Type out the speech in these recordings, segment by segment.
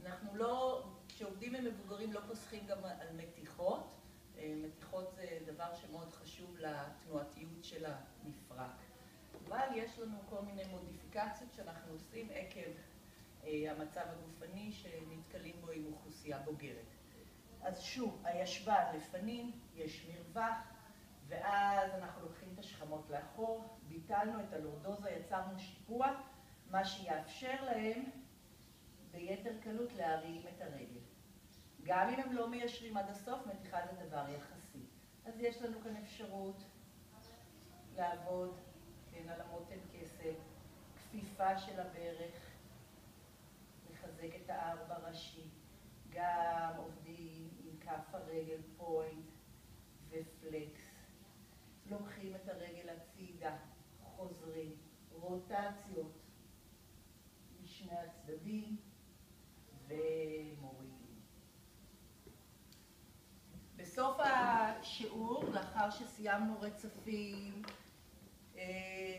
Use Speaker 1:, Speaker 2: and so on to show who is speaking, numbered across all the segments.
Speaker 1: אנחנו לא, כשעובדים עם מבוגרים לא פוסחים גם על מתיחות. מתיחות זה דבר שמאוד חשוב לתנועתיות של המפרק. אבל יש לנו כל מיני מודיפיקציות שאנחנו עושים עקב המצב הגופני שנתקלים בו עם אוכלוסייה בוגרת. אז שוב, הישבן לפנים, יש מרווח, ואז אנחנו לוקחים את השכמות לאחור, ביטלנו את הלורדוזה, יצרנו שיפוע, מה שיאפשר להם ביתר קלות להרים את הרגל. גם אם הם לא מיישרים עד הסוף, מתיחה זה דבר יחסי. אז יש לנו כאן אפשרות לעבוד, כן, על המותן כסף, כפיפה של הברך, לחזק את הארבע ראשי, גם עובדים עם כף הרגל פוינט ופלקס. לוקחים את הרגל הצידה, חוזרים, רוטציות משני הצדדים ומורידים. בסוף השיעור, לאחר שסיימנו רצפים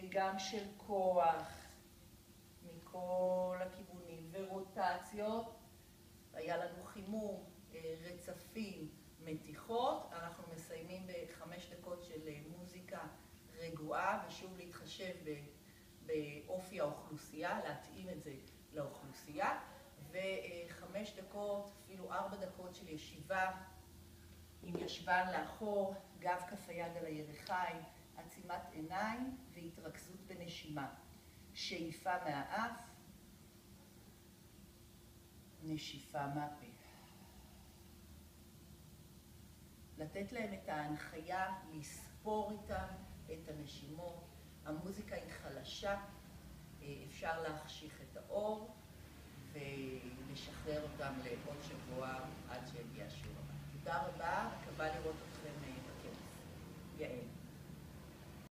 Speaker 1: גם של כוח מכל הכיוונים ורוטציות, היה לנו חימום, רצפים, מתיחות, אנחנו מסיימים ב5 דקות של מוזיקה רגועה, ושוב להתחשב באופי האוכלוסייה, להתאים את זה לאוכלוסייה, ו5 דקות, אפילו 4 דקות של ישיבה עם ישבן לאחור, גב כף היד על הירכיים, עצימת עיניים והתרכזות בנשימה. שאיפה מהאף, נשיפה מהפה. לתת להם את ההנחיה, לספור איתם את הנשימות. המוזיקה היא חלשה, אפשר להחשיך את האור ולשחרר אותם לעוד שבוע עד שיגיע השיעור הבא. תודה רבה.